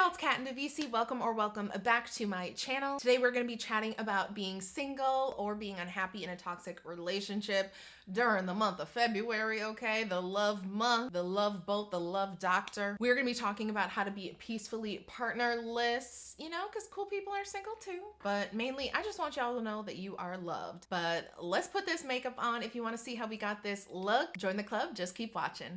y'all, it's Kat and Ndivisi. Welcome back to my channel. Today we're going to be chatting about being single or being unhappy in a toxic relationship during the month of February, okay? The love month, the love boat, the love doctor. We're going to be talking about how to be peacefully partnerless, you know, because cool people are single too. But mainly, I just want y'all to know that you are loved. But let's put this makeup on. If you want to see how we got this look, join the club. Just keep watching.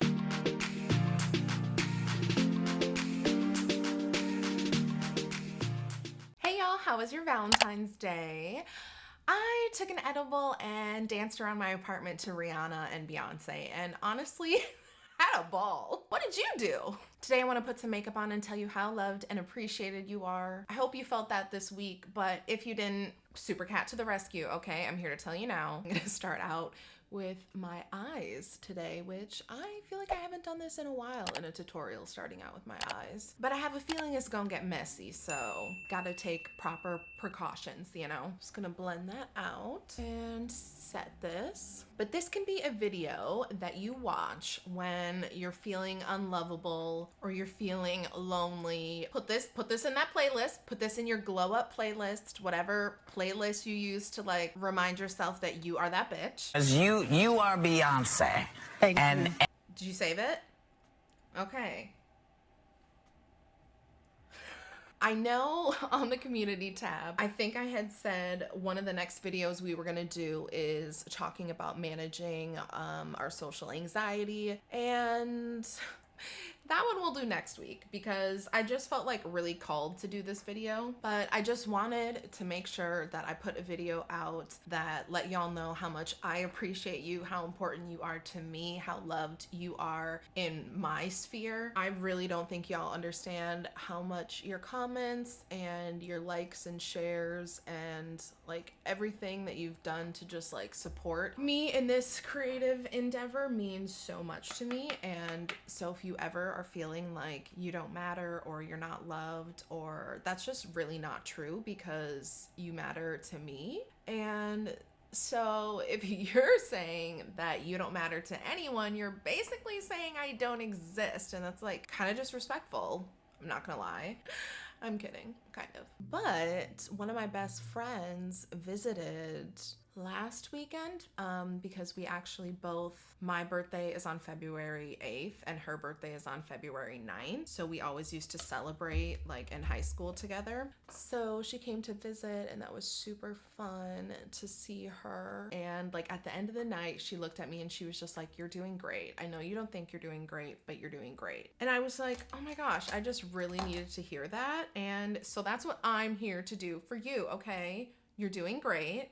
Hey y'all, how was your Valentine's Day? I took an edible and danced around my apartment to Rihanna and Beyonce, and honestly, had a ball. What did you do? Today I want to put some makeup on and tell you how loved and appreciated you are. I hope you felt that this week, but if you didn't, super cat to the rescue, okay? I'm here to tell you now. I'm gonna start out with my eyes today, which I feel like I haven't done this in a while in a tutorial, starting out with my eyes. But I have a feeling it's gonna get messy, so gotta take proper precautions, you know? Just gonna blend that out and set this. But this can be a video that you watch when you're feeling unlovable or you're feeling lonely. Put this in that playlist, put this in your glow up playlist, whatever playlist you use to like remind yourself that you are that bitch. As you are Beyonce. And Did you save it? Okay. I know on the community tab, I think I had said one of the next videos we were gonna do is talking about managing our social anxiety, and that one we'll do next week because I just felt like really called to do this video. But I just wanted to make sure that I put a video out that let y'all know how much I appreciate you, how important you are to me, how loved you are in my sphere. I really don't think y'all understand how much your comments and your likes and shares and like everything that you've done to just like support me in this creative endeavor means so much to me. And so if you ever are feeling like you don't matter or you're not loved, or that's just really not true, because you matter to me. And so if you're saying that you don't matter to anyone, you're basically saying I don't exist, and that's like kind of disrespectful. I'm not gonna lie. I'm kidding, kind of. But one of my best friends visited last weekend because we actually both, my birthday is on February 8th and her birthday is on February 9th. So we always used to celebrate like in high school together. So she came to visit and that was super fun to see her. And like at the end of the night, she looked at me and she was just like, "You're doing great. I know you don't think you're doing great, but you're doing great." And I was like, oh my gosh, I just really needed to hear that. And so that's what I'm here to do for you, okay? You're doing great.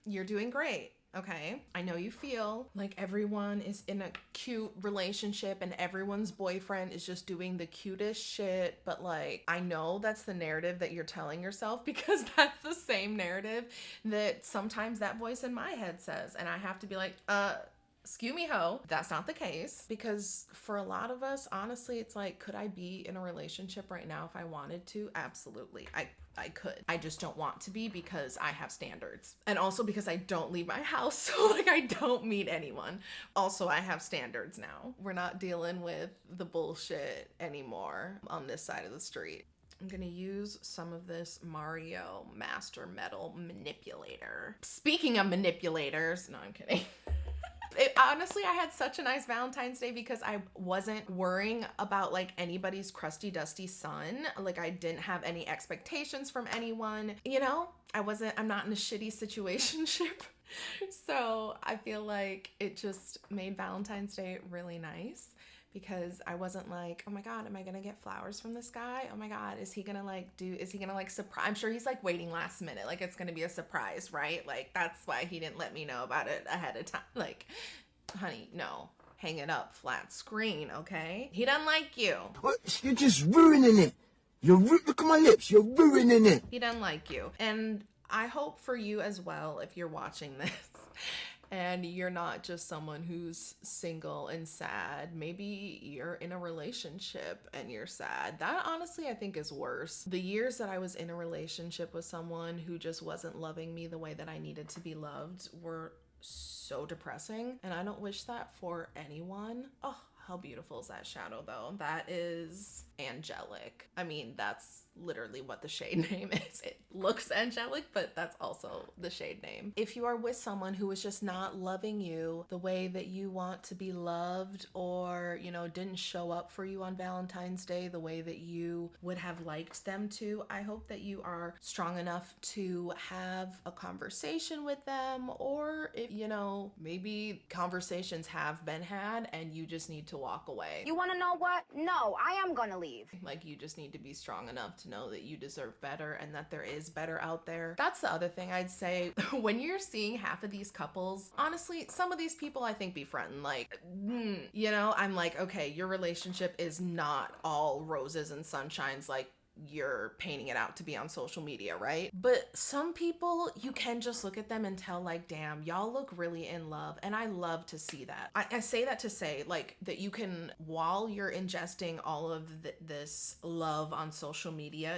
You're doing great. Okay, I know you feel like everyone is in a cute relationship and everyone's boyfriend is just doing the cutest shit, but like, I know that's the narrative that you're telling yourself, because that's the same narrative that sometimes that voice in my head says. And I have to be like, excuse me, ho, that's not the case. Because for a lot of us, honestly, it's like, could I be in a relationship right now if I wanted to? Absolutely. I could. I just don't want to be because I have standards. And also because I don't leave my house, so like I don't meet anyone. Also, I have standards now. We're not dealing with the bullshit anymore on this side of the street. I'm gonna use some of this Mario Master Metal Manipulator. Speaking of manipulators, no, I'm kidding. Honestly, I had such a nice Valentine's Day because I wasn't worrying about like anybody's crusty dusty sun. Like I didn't have any expectations from anyone, you know? I'm not in a shitty situationship. So I feel like it just made Valentine's Day really nice, because I wasn't like, oh my God, am I gonna get flowers from this guy? Oh my God, is he gonna surprise? I'm sure he's like waiting last minute, like it's gonna be a surprise, right? Like that's why he didn't let me know about it ahead of time. Like, honey, no, hang it up, flat screen, okay? He doesn't like you. What? You're just ruining it. Look at my lips, you're ruining it. He doesn't like you. And I hope for you as well, if you're watching this, and you're not just someone who's single and sad. Maybe you're in a relationship and you're sad. That honestly, I think is worse. The years that I was in a relationship with someone who just wasn't loving me the way that I needed to be loved were so depressing. And I don't wish that for anyone. Oh, how beautiful is that shadow though? That is angelic. I mean, that's literally what the shade name is. It looks angelic, but that's also the shade name. If you are with someone who is just not loving you the way that you want to be loved, or, you know, didn't show up for you on Valentine's Day the way that you would have liked them to, I hope that you are strong enough to have a conversation with them, or if, you know, maybe conversations have been had and you just need to walk away. You want to know what? No, I am gonna leave. Like, you just need to be strong enough to know that you deserve better and that there is better out there. That's the other thing I'd say. When you're seeing half of these couples, honestly, some of these people I think befriend, like, you know, I'm like, okay, your relationship is not all roses and sunshines like you're painting it out to be on social media, right? But some people, you can just look at them and tell, like, damn, y'all look really in love. And I love to see that. I say that to say, like, that you can, while you're ingesting all of this love on social media,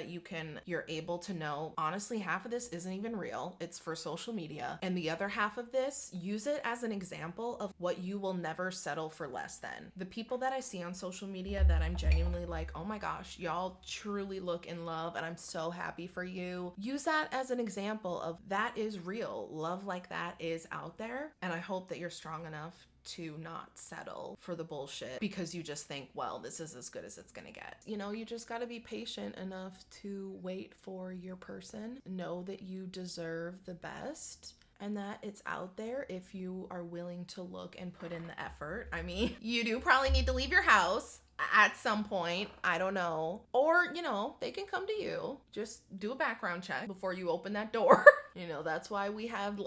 you're able to know, honestly, half of this isn't even real. It's for social media. And the other half of this, use it as an example of what you will never settle for less than. The people that I see on social media that I'm genuinely like, oh my gosh, y'all truly look in love and I'm so happy for you. Use that as an example of that is real. Love like that is out there. And I hope that you're strong enough to not settle for the bullshit because you just think, well, this is as good as it's gonna get. You know, you just gotta be patient enough to wait for your person. Know that you deserve the best and that it's out there if you are willing to look and put in the effort. I mean, you do probably need to leave your house at some point, I don't know. Or, you know, they can come to you. Just do a background check before you open that door. You know, that's why we have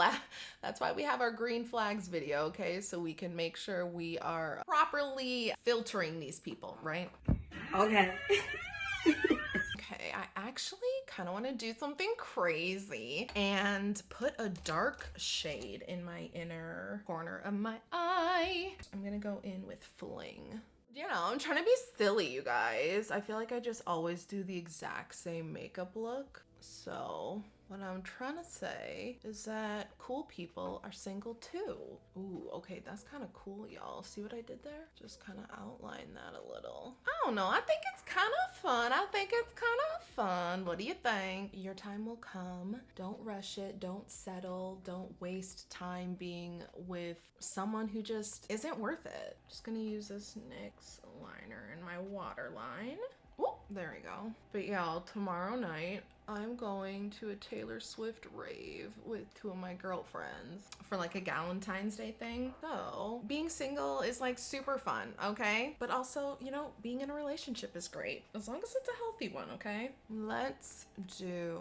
our green flags video, okay? So we can make sure we are properly filtering these people, right? Okay. Okay, I actually kind of want to do something crazy and put a dark shade in my inner corner of my eye. I'm gonna go in with Fling. You know, I'm trying to be silly, you guys. I feel like I just always do the exact same makeup look. So what I'm trying to say is that cool people are single too. Ooh, okay, that's kind of cool, y'all. See what I did there? Just kind of outline that a little. I don't know, I think it's kind of fun. What do you think? Your time will come. Don't rush it. Don't settle. Don't waste time being with someone who just isn't worth it. Just gonna use this NYX liner in my waterline. Whoop, there we go. But y'all, tomorrow night, I'm going to a Taylor Swift rave with 2 of my girlfriends for like a Valentine's Day thing. So being single is like super fun, okay? But also, you know, being in a relationship is great as long as it's a healthy one, okay? Let's do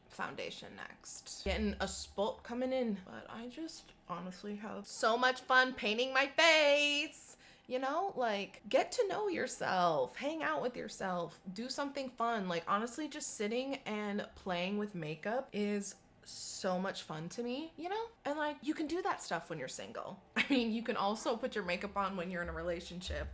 foundation next. Getting a spot coming in, but I just honestly have so much fun painting my face. You know, like, get to know yourself, hang out with yourself, do something fun. Like, honestly, just sitting and playing with makeup is so much fun to me, you know? And like, you can do that stuff when you're single. I mean, you can also put your makeup on when you're in a relationship.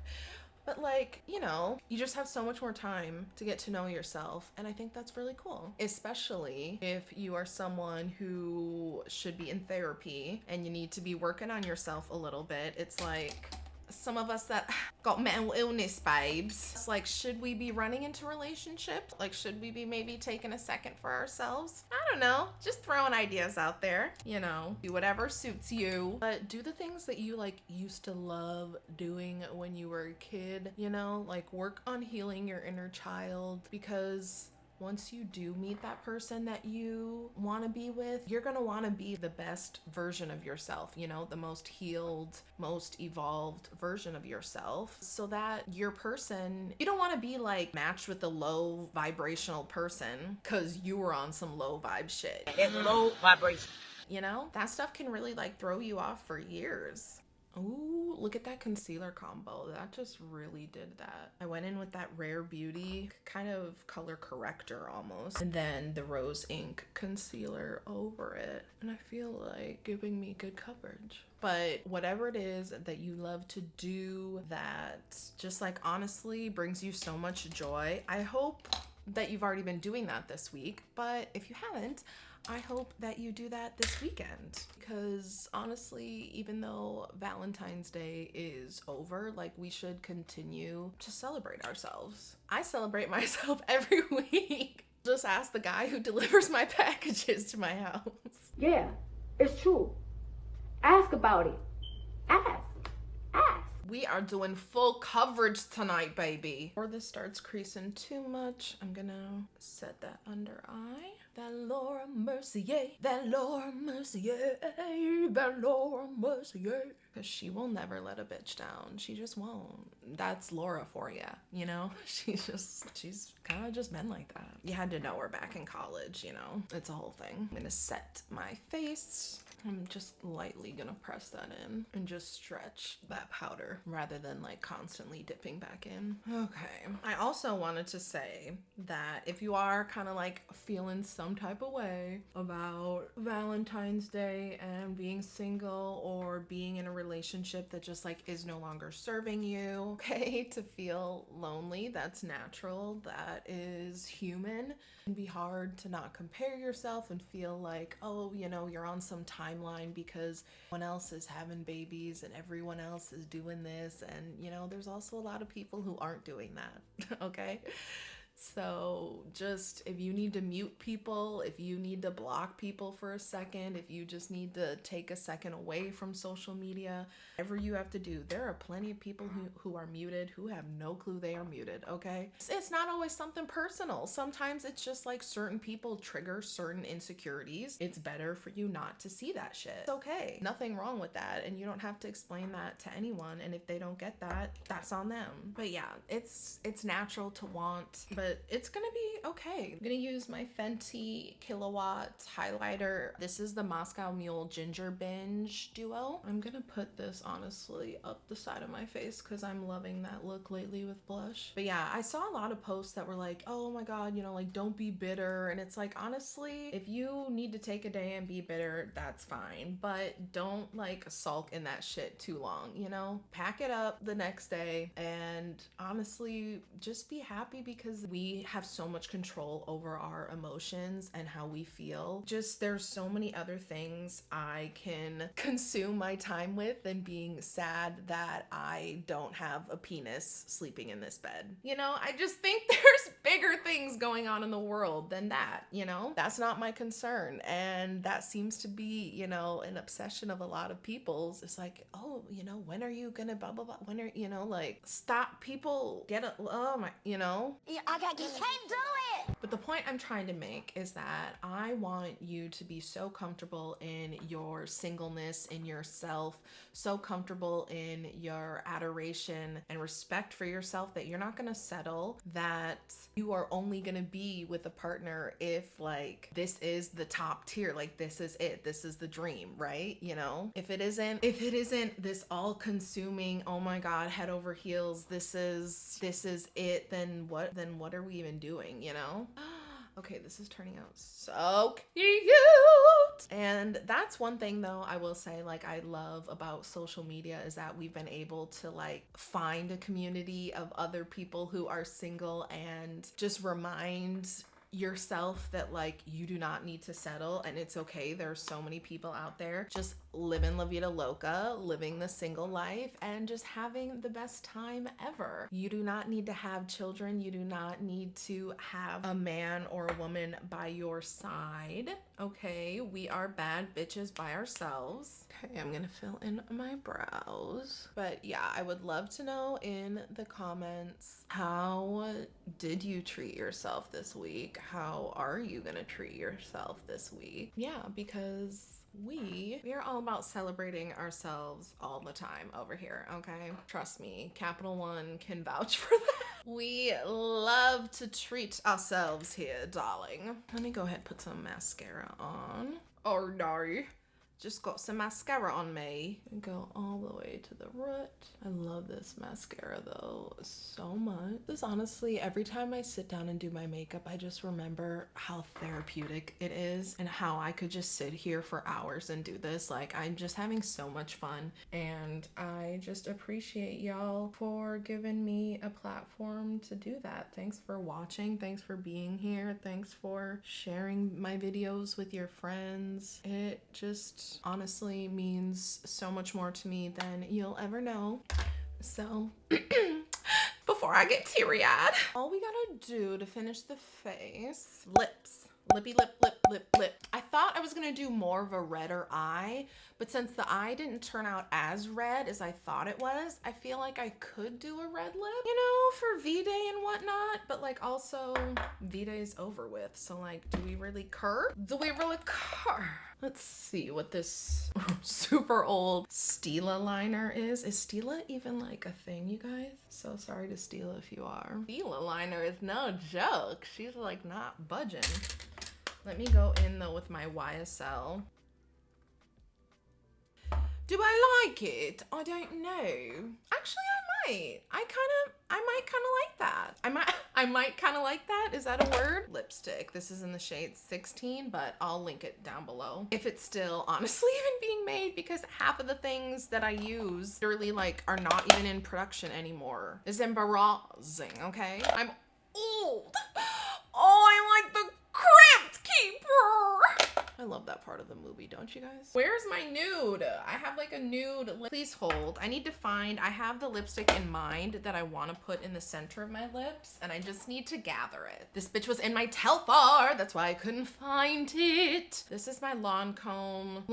But like, you know, you just have so much more time to get to know yourself. And I think that's really cool, especially if you are someone who should be in therapy and you need to be working on yourself a little bit. It's like, some of us that got mental illness, babes. It's like, should we be running into relationships? Like, should we be maybe taking a second for ourselves? I don't know. Just throwing ideas out there. You know, do whatever suits you. But do the things that you like used to love doing when you were a kid. You know, like work on healing your inner child, because once you do meet that person that you want to be with, you're going to want to be the best version of yourself, you know, the most healed, most evolved version of yourself, so that your person, you don't want to be like matched with a low vibrational person because you were on some low vibe shit. It's low vibration. You know, that stuff can really like throw you off for years. Ooh, look at that concealer combo. That just really did that. I went in with that Rare Beauty kind of color corrector almost, and then the Rose Ink concealer over it. And I feel like giving me good coverage. But whatever it is that you love to do that just like honestly brings you so much joy, I hope that you've already been doing that this week. But if you haven't, I hope that you do that this weekend, because honestly, even though Valentine's Day is over, like, we should continue to celebrate ourselves. I celebrate myself every week. Just ask the guy who delivers my packages to my house. Yeah, it's true. Ask about it. Ask. We are doing full coverage tonight, baby. Before this starts creasing too much, I'm gonna set that under eye. That Laura Mercier, that Laura Mercier, that Laura Mercier. Because she will never let a bitch down. She just won't. That's Laura for ya, you know? She's kind of just been like that. You had to know her back in college, you know? It's a whole thing. I'm gonna set my face. I'm just lightly gonna press that in and just stretch that powder rather than like constantly dipping back in. Okay. I also wanted to say that if you are kind of like feeling some type of way about Valentine's Day and being single or being in a relationship that just like is no longer serving you, okay, to feel lonely, that's natural. That is human. It can be hard to not compare yourself and feel like, oh, you know, you're on some timeline because everyone else is having babies and everyone else is doing this. And, you know, there's also a lot of people who aren't doing that, okay? So just if you need to mute people, if you need to block people for a second, if you just need to take a second away from social media, whatever you have to do, there are plenty of people who are muted who have no clue they are muted, okay? It's not always something personal. Sometimes it's just like certain people trigger certain insecurities. It's better for you not to see that shit. It's okay. Nothing wrong with that, and you don't have to explain that to anyone, and if they don't get that, that's on them. But yeah, it's natural to want, but it's gonna be okay. I'm gonna use my Fenty Kilowatt highlighter. This is the Moscow Mule Ginger Binge Duo. I'm gonna put this honestly up the side of my face because I'm loving that look lately with blush. But yeah, I saw a lot of posts that were like, oh my god, you know, like, don't be bitter. And it's like, honestly, if you need to take a day and be bitter, that's fine, but don't like sulk in that shit too long, you know? Pack it up the next day and honestly just be happy, because we have so much control over our emotions and how we feel. Just there's so many other things I can consume my time with than being sad that I don't have a penis sleeping in this bed. You know, I just think there's bigger things going on in the world than that, you know? That's not my concern. And that seems to be, you know, an obsession of a lot of people's. It's like, oh, you know, when are you gonna blah, blah, blah? When are, you know, like, stop, people get a, oh my, you know? You can't do it! But the point I'm trying to make is that I want you to be so comfortable in your singleness, in yourself, so comfortable in your adoration and respect for yourself that you're not gonna settle, that you are only gonna be with a partner if like this is the top tier, like this is it, this is the dream, right? You know, if it isn't this all-consuming, oh my god, head over heels, this is it, then what are we even doing, you know? Okay, this is turning out so cute. And that's one thing though I will say, like, I love about social media is that we've been able to like find a community of other people who are single and just remind yourself that like you do not need to settle and it's okay. There are so many people out there just living la vida loca, living the single life and just having the best time ever. You do not need to have children. You do not need to have a man or a woman by your side. Okay, we are bad bitches by ourselves. Okay, I'm gonna fill in my brows. But yeah, I would love to know in the comments, how did you treat yourself this week? How are you gonna treat yourself this week? Yeah, because we are all about celebrating ourselves all the time over here, okay? Trust me, Capital One can vouch for that. We love to treat ourselves here, darling. Let me go ahead and put some mascara on. Oh no, Just got some mascara on me and go all the way to the root. I love this mascara though so much. This honestly, every time I sit down and do my makeup, I just remember how therapeutic it is and how I could just sit here for hours and do this. Like, I'm just having so much fun, and I just appreciate y'all for giving me a platform to do that. Thanks for watching. Thanks for being here. Thanks for sharing my videos with your friends. It just honestly means so much more to me than you'll ever know. So before I get teary-eyed, all we gotta do to finish the face, lips. Lippy lip, lip, lip, lip. I thought I was gonna do more of a redder eye, but since the eye didn't turn out as red as I thought it was, I feel like I could do a red lip, you know, for V-Day and whatnot, but like also V-Day is over with. So like, do we really cur? Do we really cur? Let's see what this super old Stila liner is. Is Stila even like a thing, you guys? So sorry to Stila if you are. Stila liner is no joke. She's like not budging. Let me go in though with my YSL. Do I like it? I don't know. Actually, I might. I might kind of like that. I might kind of like that. Is that a word? Lipstick. This is in the shade 16, but I'll link it down below. If it's still honestly even being made, because half of the things that I use literally like are not even in production anymore. It's embarrassing, okay? I'm old. Oh, I like the Crypt Keeper. I love that part of the movie, don't you guys? Where's my nude? I have like a nude. Please hold. I need to find, I have the lipstick in mind that I want to put in the center of my lips, and I just need to gather it. This bitch was in my Telfar. That's why I couldn't find it. This is my Lancome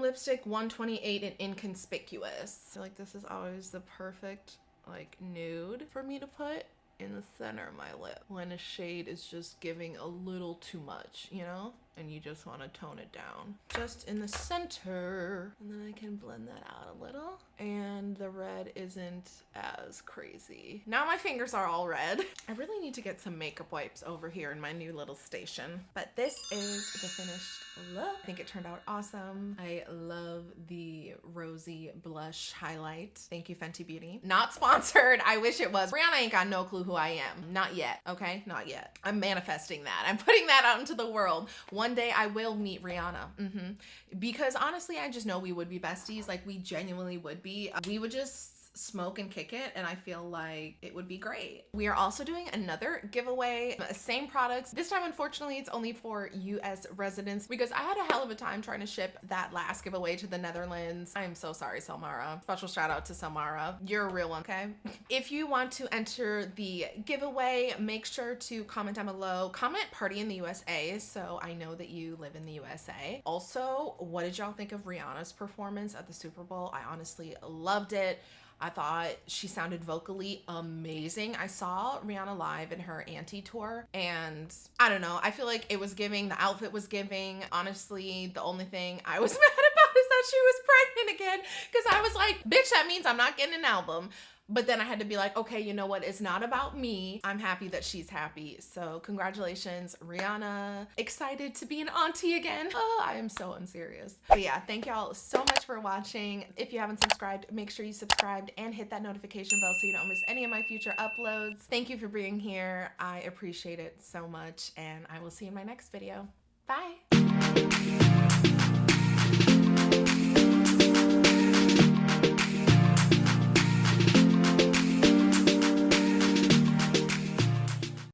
lipstick 128 and Inconspicuous. I feel like this is always the perfect like nude for me to put in the center of my lip when a shade is just giving a little too much, you know? And you just want to tone it down. Just in the center. And then I can blend that out a little. And the red isn't as crazy. Now my fingers are all red. I really need to get some makeup wipes over here in my new little station. But this is the finished look. I think it turned out awesome. I love the rosy blush highlight. Thank you, Fenty Beauty. Not sponsored. I wish it was. Rihanna ain't got no clue who I am. Not yet, okay? Not yet. I'm manifesting that. I'm putting that out into the world. One day I will meet Rihanna. Because honestly, I just know we would be besties. Like, we genuinely would be. We would just smoke and kick it, and I feel like it would be great. We are also doing another giveaway, same products. This time, unfortunately, it's only for US residents because I had a hell of a time trying to ship that last giveaway to the Netherlands. I am so sorry, Samara. Special shout out to Samara. You're a real one, okay? If you want to enter the giveaway, make sure to comment down below. Comment party in the USA so I know that you live in the USA. Also, what did y'all think of Rihanna's performance at the Super Bowl? I honestly loved it. I thought she sounded vocally amazing. I saw Rihanna live in her Auntie tour, and I don't know, I feel like it was giving, the outfit was giving. Honestly, the only thing I was mad about is that she was pregnant again, because I was like, bitch, that means I'm not getting an album. But then I had to be like, okay, you know what? It's not about me. I'm happy that she's happy. So congratulations, Rihanna. Excited to be an auntie again. Oh, I am so unserious. But yeah, thank y'all so much for watching. If you haven't subscribed, make sure you subscribed and hit that notification bell so you don't miss any of my future uploads. Thank you for being here. I appreciate it so much, and I will see you in my next video. Bye.